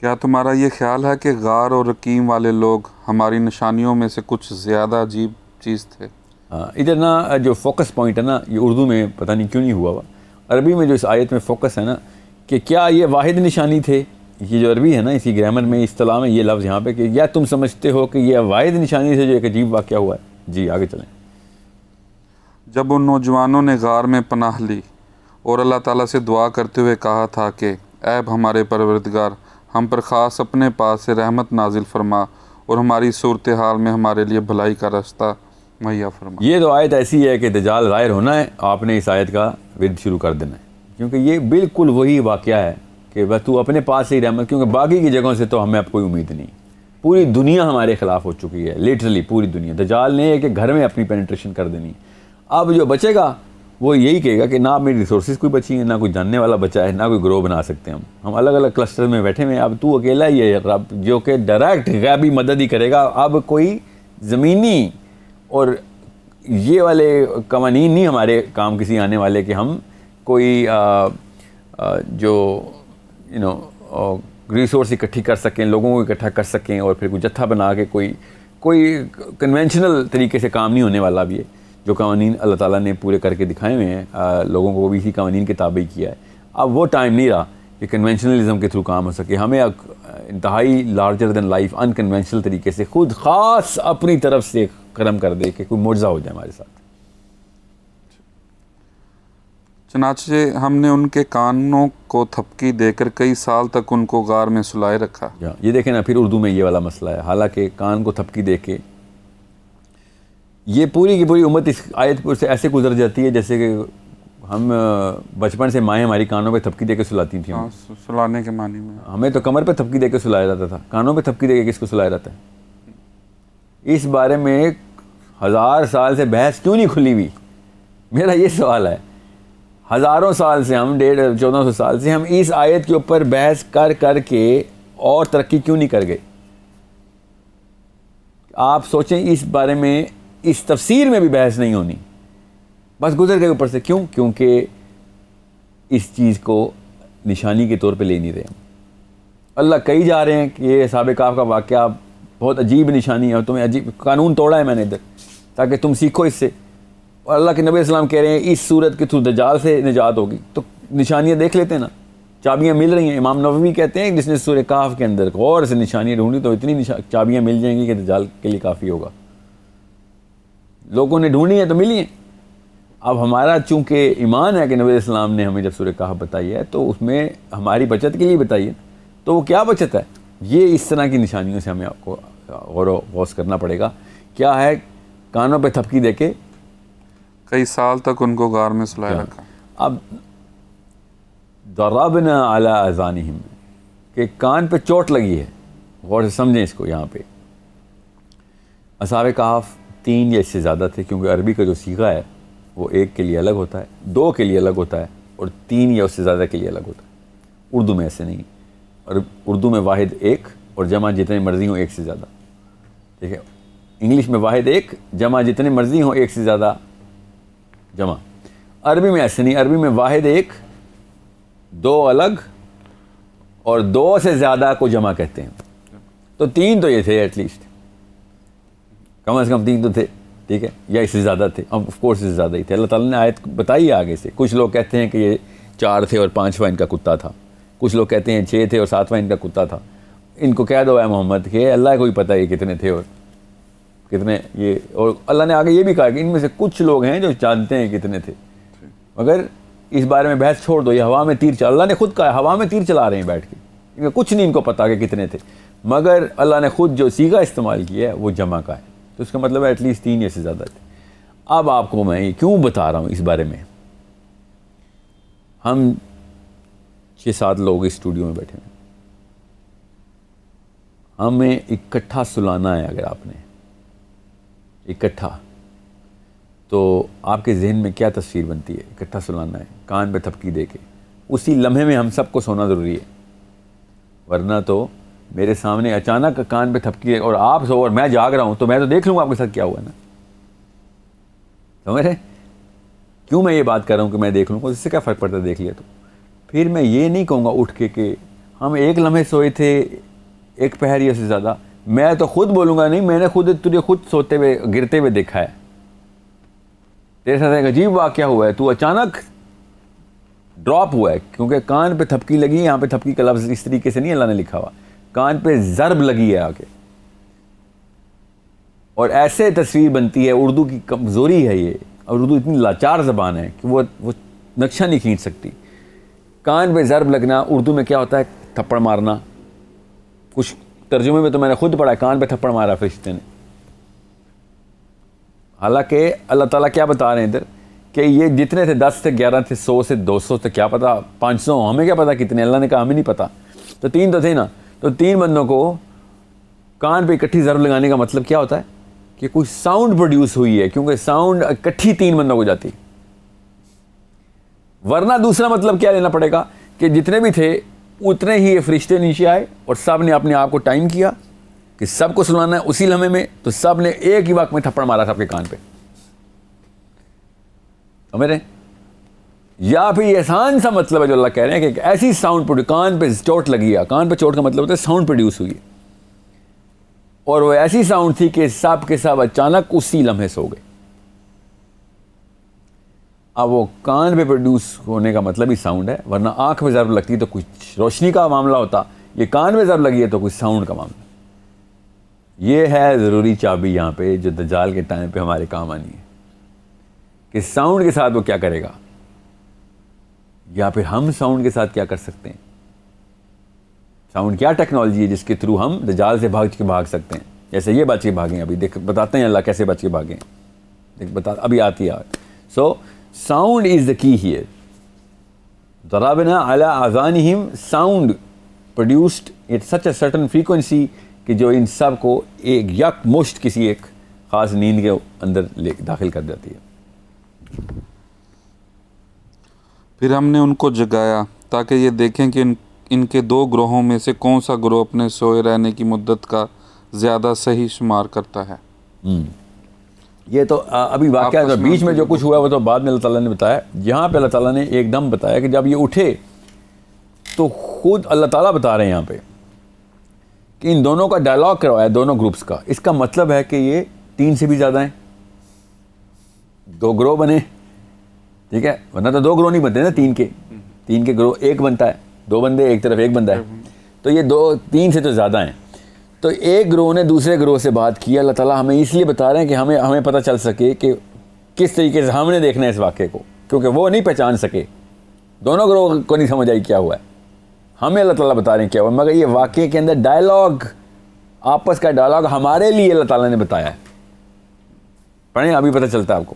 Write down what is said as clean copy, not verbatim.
کیا تمہارا یہ خیال ہے کہ غار اور رقیم والے لوگ ہماری نشانیوں میں سے کچھ زیادہ عجیب چیز تھے؟ ادھر نا جو فوکس پوائنٹ ہے نا، یہ اردو میں پتہ نہیں کیوں نہیں ہوا ہوا، عربی میں جو اس آیت میں فوکس ہے نا کہ کیا یہ واحد نشانی تھے، یہ جو عربی ہے نا اسی گرامر میں اصطلاح میں یہ لفظ یہاں پہ کہ یا تم سمجھتے ہو کہ یہ واحد نشانی سے جو ایک عجیب واقعہ ہوا ہے۔ جی آگے چلیں۔ جب ان نوجوانوں نے غار میں پناہ لی اور اللہ تعالیٰ سے دعا کرتے ہوئے کہا تھا کہ اے ہمارے پروردگار، ہم پر خاص اپنے پاس سے رحمت نازل فرما اور ہماری صورتحال میں ہمارے لیے بھلائی کا راستہ مہیا فرما۔ یہ تو آیت ایسی ہے کہ دجال ظاہر ہونا ہے، آپ نے اس آیت کا ورد شروع کر دینا ہے، کیونکہ یہ بالکل وہی واقعہ ہے کہ بس تو اپنے پاس سے ہی رحمت، کیونکہ باقی کی جگہوں سے تو ہمیں اب کوئی امید نہیں۔ پوری دنیا ہمارے خلاف ہو چکی ہے، لیٹرلی پوری دنیا۔ دجال نے کہ گھر میں اپنی پینیٹریشن کر دینی، اب جو بچے گا وہ یہی کہے گا کہ نہ میری ریسورسز کوئی بچی ہیں، نہ کوئی جاننے والا بچا ہے، نہ کوئی گروہ بنا سکتے ہم الگ الگ کلسٹر میں بیٹھے ہوئے ہیں، اب تو اکیلا ہی ہے رب جو کہ ڈائریکٹ غیبی مدد ہی کرے گا۔ اب کوئی زمینی اور یہ والے قوانین نہیں ہمارے کام کسی آنے والے کہ ہم کوئی جو ریسورس اکٹھی کر سکیں، لوگوں کو اکٹھا کر سکیں اور پھر کوئی جتھا بنا کے کوئی کنونشنل طریقے سے کام نہیں ہونے والا بھی ہے۔ جو قوانین اللہ تعالیٰ نے پورے کر کے دکھائے ہوئے ہیں، لوگوں کو بھی اسی قوانین کے تابع کیا ہے۔ اب وہ ٹائم نہیں رہا کہ کنونشنلزم کے تھرو کام ہو سکے، ہمیں انتہائی لارجر دین لائف ان کنونشنل طریقے سے خود خاص اپنی طرف سے کرم کر دے کہ کوئی معجزہ ہو جائے ہمارے ساتھ۔ چنانچہ ہم نے ان کے کانوں کو تھپکی دے کر کئی سال تک ان کو غار میں سلائے رکھا۔ یہ دیکھیں نا، پھر اردو میں یہ والا مسئلہ ہے، حالانکہ کان کو تھپکی دے کے یہ پوری کی پوری امت اس آیت پر سے ایسے گزر جاتی ہے جیسے کہ ہم بچپن سے مائیں ہماری کانوں پہ تھپکی دے کے سلاتی تھیں، سلانے کے معنی میں ہمیں تو کمر پہ تھپکی دے کے سلایا جاتا تھا، کانوں پہ تھپکی دے کے کس کو سلایا جاتا ہے؟ اس بارے میں 1000 سال سے بحث کیوں نہیں کھلی ہوئی؟ میرا یہ سوال ہے، ہزاروں سال سے ہم 1400 سال سے ہم اس آیت کے اوپر بحث کر کے اور ترقی کیوں نہیں کر گئے؟ آپ سوچیں اس بارے میں، اس تفسیر میں بھی بحث نہیں ہونی، بس گزر گئے اوپر سے۔ کیوں؟ کیونکہ اس چیز کو نشانی کے طور پہ لے نہیں رہے ہم۔ اللہ کہی جا رہے ہیں کہ یہ اصحاب کہف کا واقعہ بہت عجیب نشانی ہے اور تمہیں عجیب قانون توڑا ہے میں نے ادھر تاکہ تم سیکھو اس سے، اور اللہ کے نبی علیہ السلام کہہ رہے ہیں اس صورت کے تھرو دجال سے نجات ہوگی، تو نشانیاں دیکھ لیتے ہیں نا، چابیاں مل رہی ہیں۔ امام نووی کہتے ہیں جس نے سورہ کہف کے اندر غور سے نشانیاں ڈھونڈی تو اتنی چابیاں مل جائیں گی کہ دجال کے لیے کافی ہوگا۔ لوگوں نے ڈھونڈی ہیں تو ملی ہیں۔ اب ہمارا چونکہ ایمان ہے کہ نبی علیہ السلام نے ہمیں جب سورہ کہف بتائی ہے تو اس میں ہماری بچت کے لیے بتائی ہے، تو وہ کیا بچت ہے؟ یہ اس طرح کی نشانیوں سے ہمیں آپ کو غور و غوص کرنا پڑے گا۔ کیا ہے؟ کانوں پہ تھپکی دے کے کئی سال تک ان کو غار میں سلائے رکھا۔ اب ضربنا علی اذانہم کہ کان پہ چوٹ لگی ہے، غور سے سمجھیں اس کو۔ یہاں پہ اصحاب کہف 3 یا اس سے زیادہ تھے، کیونکہ عربی کا جو صیغہ ہے وہ 1 کے لیے الگ ہوتا ہے، 2 کے لیے الگ ہوتا ہے اور 3 یا اس سے زیادہ کے لیے الگ ہوتا ہے۔ اردو میں ایسے نہیں، اور اردو میں واحد 1 اور جمع جتنے مرضی ہوں 1 سے زیادہ، ٹھیک ہے؟ انگلش میں واحد 1 جمع جتنے مرضی ہوں 1 سے زیادہ جمع۔ عربی میں ایسے نہیں، عربی میں واحد 1 2 الگ اور 2 سے زیادہ کو جمع کہتے ہیں، تو 3 تو یہ تھے ایٹ لیسٹ، کم از کم 3 تو تھے، ٹھیک ہے؟ یا اس سے زیادہ تھے، اب آف کورس اس سے زیادہ ہی تھے۔ اللہ تعالیٰ نے آیت بتائی ہے آگے سے۔ کچھ لوگ کہتے ہیں کہ یہ 4 تھے اور 5واں ان کا کتا تھا، کچھ لوگ کہتے ہیں 6 تھے اور 7واں ان کا کتا تھا۔ ان کو کہہ دو اے محمد کہ اللہ کو ہی پتہ ہے کتنے تھے اور کتنے یہ، اور اللہ نے آگے یہ بھی کہا کہ ان میں سے کچھ لوگ ہیں جو جانتے ہیں کتنے تھے، مگر اس بارے میں بحث چھوڑ دو، یہ ہوا میں تیر چلا، اللہ نے خود کہا ہے ہوا میں تیر چلا رہے ہیں بیٹھ کے، کیونکہ کچھ نہیں ان کو پتا کہ کتنے تھے، مگر اللہ نے خود جو صیغہ استعمال کیا ہے وہ جمع کا ہے، تو اس کا مطلب ہے ایٹ لیسٹ 3 یا سے زیادہ تھے۔ اب آپ کو میں یہ کیوں بتا رہا ہوں اس بارے میں، ہم 6-7 لوگ اس اسٹوڈیو میں بیٹھے ہیں، ہمیں اکٹھا سلانا ہے، اگر آپ نے اکٹھا، تو آپ کے ذہن میں کیا تصویر بنتی ہے؟ اکٹھا سلانا ہے، کان پہ تھپکی دے کے، اسی لمحے میں ہم سب کو سونا ضروری ہے، ورنہ تو میرے سامنے اچانک کان پہ تھپکی اور آپ سو اور میں جاگ رہا ہوں تو میں تو دیکھ لوں گا آپ کے ساتھ کیا ہوا ہے نا، سمجھ رہے؟ کیوں میں یہ بات کر رہا ہوں کہ میں دیکھ لوں گا، اس سے کیا فرق پڑتا ہے دیکھ لیا تو؟ پھر میں یہ نہیں کہوں گا اٹھ کے کہ ہم ایک لمحے سوئے تھے، ایک پہر یا سے زیادہ. میں تو خود بولوں گا نہیں، میں نے تجھے خود سوتے ہوئے گرتے ہوئے دیکھا ہے. تیرے ساتھ ایک عجیب واقعہ ہوا ہے، تو اچانک ڈراپ ہوا ہے، کیونکہ کان پہ تھپکی لگی. یہاں پہ تھپکی کا لفظ اس طریقے سے نہیں اللہ نے لکھا ہوا، کان پہ ضرب لگی ہے آ کے. اور ایسے تصویر بنتی ہے، اردو کی کمزوری ہے یہ، اور اردو اتنی لاچار زبان ہے کہ وہ نقشہ نہیں کھینچ سکتی. کان پہ ضرب لگنا اردو میں کیا ہوتا ہے؟ تھپڑ مارنا. کچھ ترجمے میں تو میں نے خود پڑھا، کان پہ تھپڑ مارا فرشتے نے. حالانکہ اللہ تعالیٰ کیا بتا رہے ہیں ادھر کہ یہ جتنے تھے 10 تھے، 11 تھے، 100 سے 200 تھے، کیا پتا 500، ہمیں کیا پتا کتنے. اللہ نے کہا ہمیں نہیں پتا. تو 3 تو تھے نا، تو 3 بندوں کو کان پہ اکٹھی ضرب لگانے کا مطلب کیا ہوتا ہے کہ کوئی ساؤنڈ پروڈیوس ہوئی ہے، کیونکہ ساؤنڈ اکٹھی 3 بندوں کو جاتی. ورنہ دوسرا مطلب کیا لینا پڑے گا کہ جتنے بھی تھے اتنے ہی یہ فرشتے نیچے آئے اور سب نے اپنے آپ کو ٹائم کیا کہ سب کو سنانا ہے اسی لمحے میں، تو سب نے ایک ہی وقت میں تھپڑ مارا سب کے کان پہ. سمجھ رہے ہیں؟ یا پھر یہ آسان سا مطلب ہے جو اللہ کہہ رہے ہیں کہ ایک ایسی ساؤنڈ کان پہ چوٹ لگی ہے. کان پہ چوٹ کا مطلب ہوتا ہے ساؤنڈ پروڈیوس ہوئی ہے، اور وہ ایسی ساؤنڈ تھی کہ سب کے سب اچانک اسی لمحے سو گئے. اب وہ کان پہ پروڈیوس ہونے کا مطلب ہی ساؤنڈ ہے، ورنہ آنکھ میں ضرب لگتی تو کچھ روشنی کا معاملہ ہوتا. یہ کان میں ضرب لگی ہے تو کچھ ساؤنڈ کا معاملہ. یہ ہے ضروری چابی یہاں پہ جو دجال کے ٹائم پہ ہمارے کام آنی ہے، کہ ساؤنڈ کے ساتھ وہ کیا کرے گا، یا پھر ہم ساؤنڈ کے ساتھ کیا کر سکتے ہیں. ساؤنڈ کیا ٹیکنالوجی ہے جس کے تھرو ہم دجال سے بھاگ سکتے ہیں. جیسے یہ بچ کے بھاگیں، ابھی دیکھ بتاتے ہیں اللہ کیسے بچ کے بھاگیں، ابھی آتی ہے. سو sound is the key here. ضربنا على آذانهم، sound produced at such a certain frequency کہ جو ان سب کو ایک یک مشت کسی ایک خاص نیند کے اندر داخل کر جاتی ہے. پھر ہم نے ان کو جگایا تاکہ یہ دیکھیں کہ ان کے 2 گروہوں میں سے کون سا گروہ اپنے سوئے رہنے کی مدت کا زیادہ صحیح شمار کرتا ہے. یہ تو ابھی واقعہ بیچ میں جو کچھ ہوا وہ تو بعد میں اللہ تعالیٰ نے بتایا. یہاں پہ اللہ تعالیٰ نے ایک دم بتایا کہ جب یہ اٹھے تو خود اللہ تعالیٰ بتا رہے ہیں یہاں پہ کہ ان دونوں کا ڈائلاگ کروایا، دونوں گروپس کا. اس کا مطلب ہے کہ یہ 3 سے بھی زیادہ ہیں، 2 گروہ بنے. ٹھیک ہے، ورنہ تو 2 گروہ نہیں بنتے نا 3 کے گروہ ایک بنتا ہے، 2 بندے ایک طرف ایک بندہ ہے. تو یہ 3 سے تو زیادہ ہیں. تو ایک گروہ نے دوسرے گروہ سے بات کی. اللہ تعالیٰ ہمیں اس لیے بتا رہے ہیں کہ ہمیں پتہ چل سکے کہ کس طریقے سے ہم نے دیکھنا ہے اس واقعے کو، کیونکہ وہ نہیں پہچان سکے، دونوں گروہ کو نہیں سمجھ آئی کیا ہوا ہے. ہمیں اللہ تعالیٰ بتا رہے ہیں کیا ہوا، مگر یہ واقعے کے اندر ڈائلاگ، آپس کا ڈائلاگ ہمارے لیے اللہ تعالیٰ نے بتایا ہے. پڑھیں ابھی پتہ چلتا ہے آپ کو.